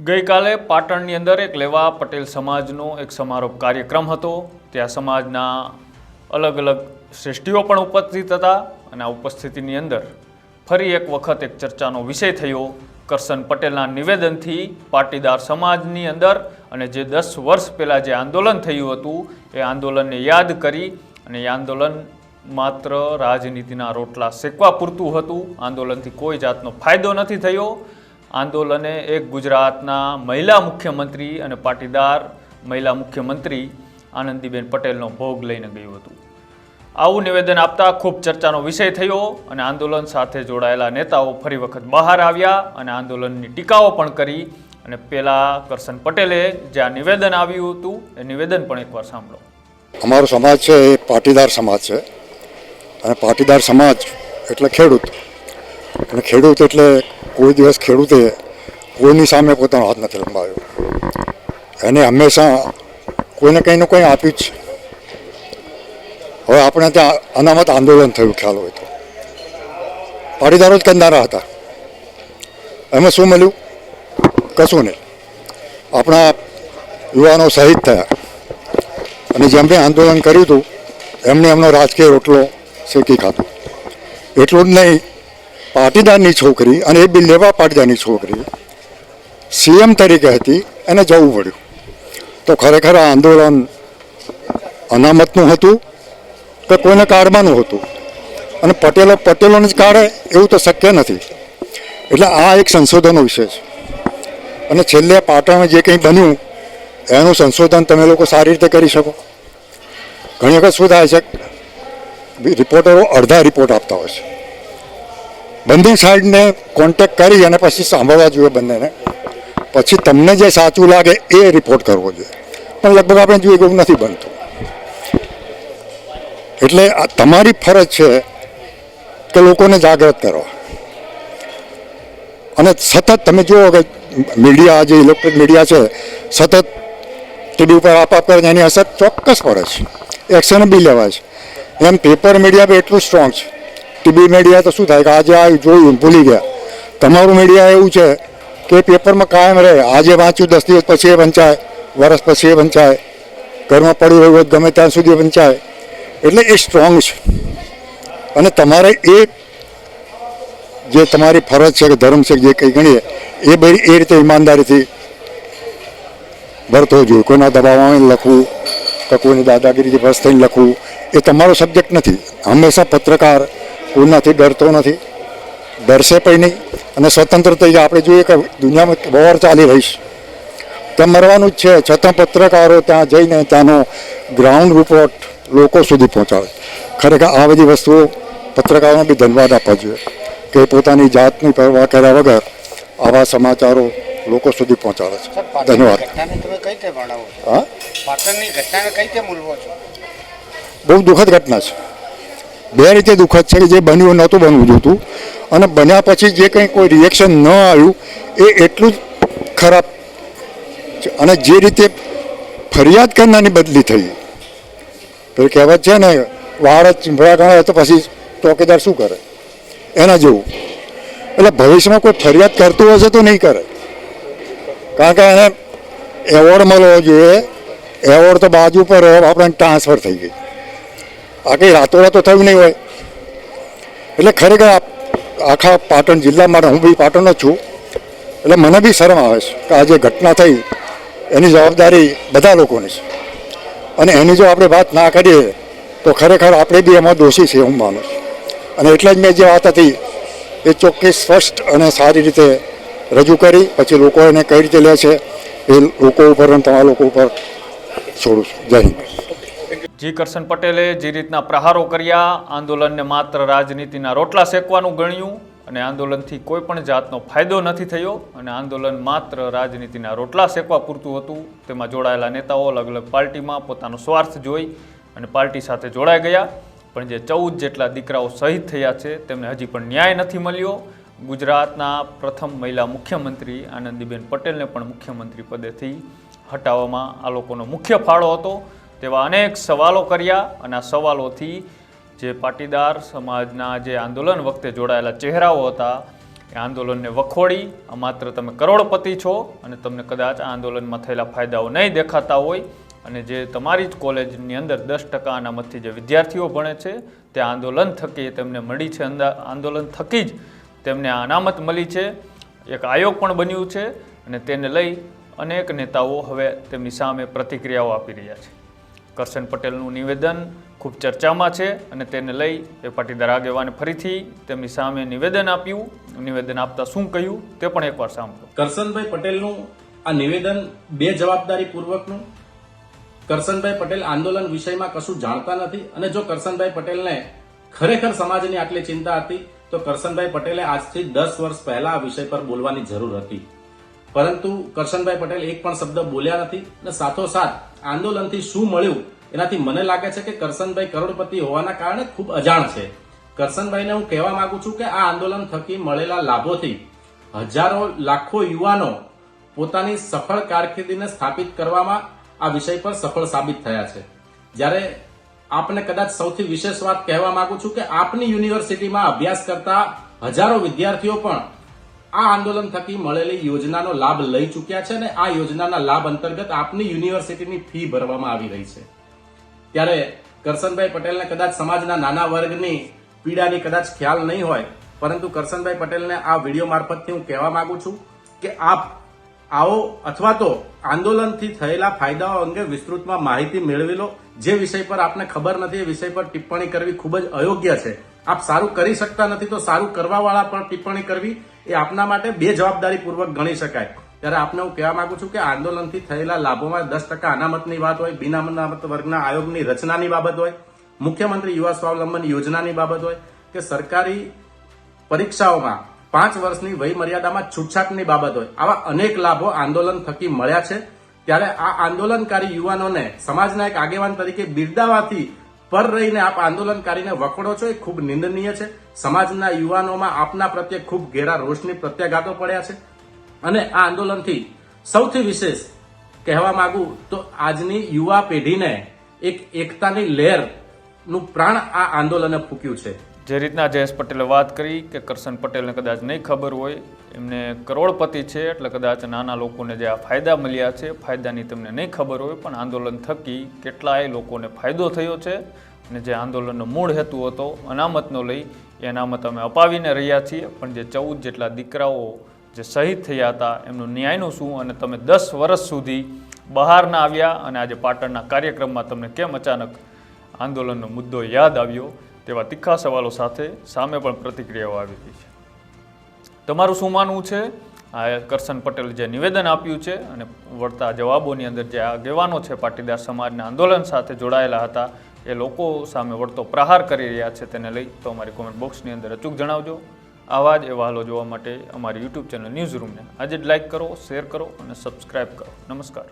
ગઈકાલે પાટણની અંદર એક લેવા પટેલ સમાજનો એક સમારોહ કાર્યક્રમ હતો। ત્યાં સમાજના અલગ અલગ શ્રેષ્ઠીઓ પણ ઉપસ્થિત હતા અને આ ઉપસ્થિતિની અંદર ફરી એક વખત એક ચર્ચાનો વિષય થયો કરશન પટેલના નિવેદનથી પાટીદાર સમાજની અંદર અને જે 10 વર્ષ પહેલાં જે આંદોલન થયું હતું એ આંદોલનને યાદ કરી અને એ આંદોલન માત્ર રાજનીતિના રોટલા શેકવા પૂરતું હતું। આંદોલનથી કોઈ જાતનો ફાયદો નથી થયો। આંદોલને એક ગુજરાતના મહિલા મુખ્યમંત્રી અને પાટીદાર મહિલા મુખ્યમંત્રી આનંદીબેન પટેલનો ભોગ લઈને ગયું હતું। આવું નિવેદન આપતા ખૂબ ચર્ચાનો વિષય થયો અને આંદોલન સાથે જોડાયેલા નેતાઓ ફરી વખત બહાર આવ્યા અને આંદોલનની ટીકાઓ પણ કરી અને પેલા કરશન પટેલે જે આ નિવેદન આવ્યું હતું એ નિવેદન પણ એકવાર સાંભળો। અમારો સમાજ છે એ પાટીદાર સમાજ છે અને પાટીદાર સમાજ એટલે ખેડૂત અને ખેડૂત એટલે કોઈ દિવસ ખેડૂતે કોઈની સામે પોતાનો હાથ નથી લંબાવ્યો। એને હંમેશા કોઈને કંઈ ને કંઈ આપ્યું જ છે। હવે આપણે ત્યાં અનામત આંદોલન થયું ખ્યાલ હોય તો પાટીદારો જ કરનારા હતા। એમાં શું મળ્યું? કશું નહીં। આપણા યુવાનો શહીદ થયા અને જેમણે આંદોલન કર્યું હતું એમને એમનો રાજકીય રોટલો શેકી ખાધો। એટલું જ નહીં, પાટીદારની છોકરી અને એ બી લેવા પાટીદારની છોકરી સીએમ તરીકે હતી, એને જવું પડ્યું। તો ખરેખર આ આંદોલન અનામતનું હતું કે કોઈને કાઢવાનું હતું અને પટેલોને જ કાઢે એવું તો શક્ય નથી। એટલે આ એક સંશોધનનો વિષય છે અને છેલ્લે પાટણમાં જે કંઈ બન્યું એનું સંશોધન તમે લોકો સારી રીતે કરી શકો। ઘણી વખત શું થાય છે, રિપોર્ટરો અડધા રિપોર્ટ આપતા હોય છે। બંને સાઈડને કોન્ટેક્ટ કરી અને પછી સાંભળવા જોઈએ બંનેને, પછી તમને જે સાચું લાગે એ રિપોર્ટ કરવો જોઈએ, પણ લગભગ આપણે જોઈએ એવું નથી બનતું। એટલે તમારી ફરજ છે કે લોકોને જાગૃત કરવા અને સતત તમે જુઓ કે મીડિયા, જે ઇલેક્ટ્રોનિક મીડિયા છે, સતત ટીવી ઉપર આપ કરે એની અસર ચોક્કસ પડે છે, એક્શન બી લેવાય છે। એમ પેપર મીડિયા બી એટલું સ્ટ્રોંગ છે। ટીવી મીડિયા તો શું થાય કે આજે આવ્યું જોયું ભૂલી ગયા। તમારું મીડિયા એવું છે કે પેપરમાં કાયમ રહે, આજે વાંચ્યું 10 દિવસ પછી એ વંચાય, વર્ષ પછી એ વંચાય, ઘરમાં પડી રહ્યું હોય ગમે ત્યાં સુધી વંચાય। એટલે એ સ્ટ્રોંગ છે અને તમારે એ જે તમારી ફરજ છે કે ધર્મ છે જે કંઈ ગણીએ એ બધી એ રીતે ઈમાનદારીથી વર્તવો જોઈએ। કોઈના દબાવમાં લખવું કે કોઈની દાદાગીરીથી બસ થઈને લખવું એ તમારો સબ્જેક્ટ નથી। હંમેશા પત્રકાર કોઈનાથી ડરતો નથી, ડરશે પણ નહીં અને સ્વતંત્ર થઈ આપણે જોઈએ કે દુનિયામાં વોર ચાલી રહી છે, ત્યાં મરવાનું જ છે, છતાં પત્રકારો ત્યાં જઈને ત્યાંનો ગ્રાઉન્ડ રિપોર્ટ લોકો સુધી પહોંચાડે। ખરેખર આ બધી વસ્તુઓ પત્રકારોને બી ધન્યવાદ આપવા જોઈએ કે પોતાની જાતની પરવા કર્યા વગર આવા સમાચારો લોકો સુધી પહોંચાડે છે। ધન્યવાદ। હા, બહુ દુઃખદ ઘટના છે। બે રીતે દુઃખદ છે કે જે બન્યું નહોતું બનવું જોઈતું અને બન્યા પછી જે કંઈ કોઈ રિએક્શન ન આવ્યું એ એટલું જ ખરાબ છે। અને જે રીતે ફરિયાદ કરનારની બદલી થઈ, તો કહેવત છે ને, વાળ જ ચીંભળા ગણાય તો પછી ચોકીદાર શું કરે, એના જેવું। એટલે ભવિષ્યમાં કોઈ ફરિયાદ કરતું હશે તો નહીં કરે, કારણ કે એને એવોર્ડ મળવો જોઈએ। એવોર્ડ તો બાજુ પર આપણે ટ્રાન્સફર થઈ ગઈ, આ કંઈ રાતોરાત તો થયું નહીં હોય। એટલે ખરેખર આખા પાટણ જિલ્લા માટે, હું બી પાટણનો જ છું, એટલે મને બી શરમ આવે છે કે આ જે ઘટના થઈ એની જવાબદારી બધા લોકોની છે અને એની જો આપણે વાત ના કરીએ તો ખરેખર આપણે બી એમાં દોષી છે હું માનું છું। અને એટલે જ મેં જે વાત હતી એ ચોખ્ખી, સ્પષ્ટ અને સારી રીતે રજૂ કરી, પછી લોકો એને કઈ રીતે લે છે એ લોકો ઉપર અને તમારા લોકો ઉપર છોડું છું। જય હિન્દ। જી કરશન પટેલે જે રીતના પ્રહારો કર્યા, આંદોલનને માત્ર રાજનીતિના રોટલા શેકવાનું ગણ્યું અને આંદોલનથી કોઈ પણ જાતનો ફાયદો નથી થયો અને આંદોલન માત્ર રાજનીતિના રોટલા શેકવા પૂરતું હતું। તેમાં જોડાયેલા નેતાઓ અલગ અલગ પાર્ટીમાં પોતાનો સ્વાર્થ જોઈ અને પાર્ટી સાથે જોડાઈ ગયા, પણ જે 14 જેટલા દીકરાઓ શહીદ થયા છે તેમને હજી પણ ન્યાય નથી મળ્યો। ગુજરાતના પ્રથમ મહિલા મુખ્યમંત્રી આનંદીબેન પટેલને પણ મુખ્યમંત્રી પદેથી હટાવવામાં આ લોકોનો મુખ્ય ફાળો હતો। તેવા અનેક સવાલો કર્યા અને આ સવાલોથી જે પાટીદાર સમાજના જે આંદોલન વખતે જોડાયેલા ચહેરાઓ હતા એ આંદોલનને વખોડી માત્ર તમે કરોડપતિ છો અને તમને કદાચ આ આંદોલનમાં થયેલા ફાયદાઓ નહીં દેખાતા હોય અને જે તમારી જ કોલેજની અંદર 10% અનામતથી જે વિદ્યાર્થીઓ ભણે છે તે આંદોલન થકી તેમને મળી છે, આંદોલન થકી જ તેમને આ અનામત મળી છે, એક આયોગ પણ બન્યું છે અને તેને લઈ અનેક નેતાઓ હવે તેમની સામે પ્રતિક્રિયાઓ આપી રહ્યા છે. કરશન પટેલનું નિવેદન ખૂબ ચર્ચામાં છે અને તેને લઈ એ પાટીદાર આગેવાને ફરીથી તેમની સામે નિવેદન આપ્યું. નિવેદન આપતા શું કહ્યું તે પણ એકવાર સાંભળો. કરશનભાઈ પટેલનું આ નિવેદન બે જવાબદારીપૂર્વકનું. કરશનભાઈ પટેલ આંદોલન વિષયમાં કશું જાણતા નથી અને જો કરશનભાઈ પટેલને ખરેખર સમાજની આટલી ચિંતા હતી તો કરશનભાઈ પટેલે આજથી 10 વર્ષ પહેલા આ વિષય પર બોલવાની જરૂર હતી, પરંતુ કરશનભાઈ પટેલ એક પણ શબ્દ બોલ્યા નથી અને સાથોસાથ આંદોલનથી શું મળ્યું એનાથી મને લાગે છે કે કરશનભાઈ કરોડપતિ હોવાના કારણે ખૂબ અજાણ છે. કરશનભાઈને હું કહેવા માંગુ છું કે આ આંદોલન થકી મળેલા લાભોથી હજારો લાખો યુવાનો પોતાની સફળ કારકિર્દીને સ્થાપિત કરવામાં આ વિષય પર સફળ સાબિત થયા છે. જ્યારે આપને કદાચ સૌથી વિશેષ વાત કહેવા માંગુ છું કે આપની યુનિવર્સિટીમાં અભ્યાસ કરતા હજારો વિદ્યાર્થીઓ પણ આ આંદોલન થકી મળેલી યોજનાનો લાભ લઈ ચૂક્યા છે અને આ યોજનાના લાભ અંતર્ગત આપની યુનિવર્સિટીની ફી ભરવામાં આવી રહી છે. ત્યારે કરશનભાઈ પટેલને કદાચ સમાજના નાના વર્ગની પીડાની કદાચ ખ્યાલ નહીં હોય, પરંતુ કરશનભાઈ પટેલને આ વિડીયો મારફતથી હું કહેવા માંગુ છું કે આપ આવો અથવા તો આંદોલનથી થયેલા ફાયદાઓ અંગે વિસ્તૃતમાં માહિતી મેળવી લો. જે વિષય પર આપને ખબર નથી એ વિષય પર ટિપ્પણી કરવી ખૂબ જ અયોગ્ય છે. આપ સારું કરી શકતા નથી તો સારું કરવાવાળા પર ટિપ્પણી કરવી એ આપના માટે બે જવાબદારીપૂર્વક ગણી શકાય. ત્યારે આપને હું કહેવા માંગુ છું કે આંદોલનથી થયેલા લાભોમાં 10% અનામતની વાત હોય, બિન અનામત વર્ગના આયોગની રચનાની બાબત હોય, મુખ્યમંત્રી યુવા સ્વાવલંબન યોજનાની બાબત હોય કે સરકારી પરીક્ષાઓમાં 5 વર્ષની વય મર્યાદામાં છૂટછાટની બાબત હોય, આવા અનેક લાભો આંદોલન થકી મળ્યા છે. ત્યારે આ આંદોલનકારી યુવાનોને સમાજના એક આગેવાન તરીકે બિરદાવાથી પર રહીને આપ આંદોલનકારીને વખોડો છો એ ખૂબ નિંદનીય છે. સમાજના યુવાનોમાં આપના પ્રત્યે ખૂબ ઘેરા રોષની પ્રત્યાઘાતો પડ્યા છે અને આ આંદોલનથી સૌથી વિશેષ કહેવા માંગુ તો આજની યુવા પેઢીને એક એકતાની લહેરનું પ્રાણ આ આંદોલને ફૂંક્યું છે. જે રીતના જયેશ પટેલે વાત કરી કે કરશન પટેલને કદાચ નહીં ખબર હોય, એમને કરોડપતિ છે એટલે કદાચ નાના લોકોને જે આ ફાયદા મળ્યા છે ફાયદાની તમને નહીં ખબર હોય, પણ આંદોલન થકી કેટલાય લોકોને ફાયદો થયો છે અને જે આંદોલનનો મૂળ હેતુ હતો અનામતનો લઈ એ અનામત અમે અપાવીને રહ્યા છીએ. પણ જે 14 જેટલા દીકરાઓ જે શહીદ થયા હતા એમનું ન્યાયનું શું અને તમે 10 વર્ષ સુધી બહાર ના આવ્યા અને આજે પાટણના કાર્યક્રમમાં તમને કેમ અચાનક આંદોલનનો મુદ્દો યાદ આવ્યો તેવા તીખા સવાલો સાથે સામે પણ પ્રતિક્રિયાઓ આવી રહી છે. તમારું શું માનવું છે? આ કરશન પટેલ જે નિવેદન આપ્યું છે અને વળતા જવાબોની અંદર જે આગેવાનો છે પાટીદાર સમાજના આંદોલન સાથે જોડાયેલા હતા એ લોકો સામે વળતો પ્રહાર કરી રહ્યા છે, તેને લઈ તો અમારી કોમેન્ટ બોક્સની અંદર અચૂક જણાવજો. આવા જ એવા હાલો જોવા માટે અમારી યુટ્યુબ ચેનલ ન્યૂઝ રૂમને આજે જ લાઇક કરો, શેર કરો અને સબસ્ક્રાઇબ કરો. નમસ્કાર.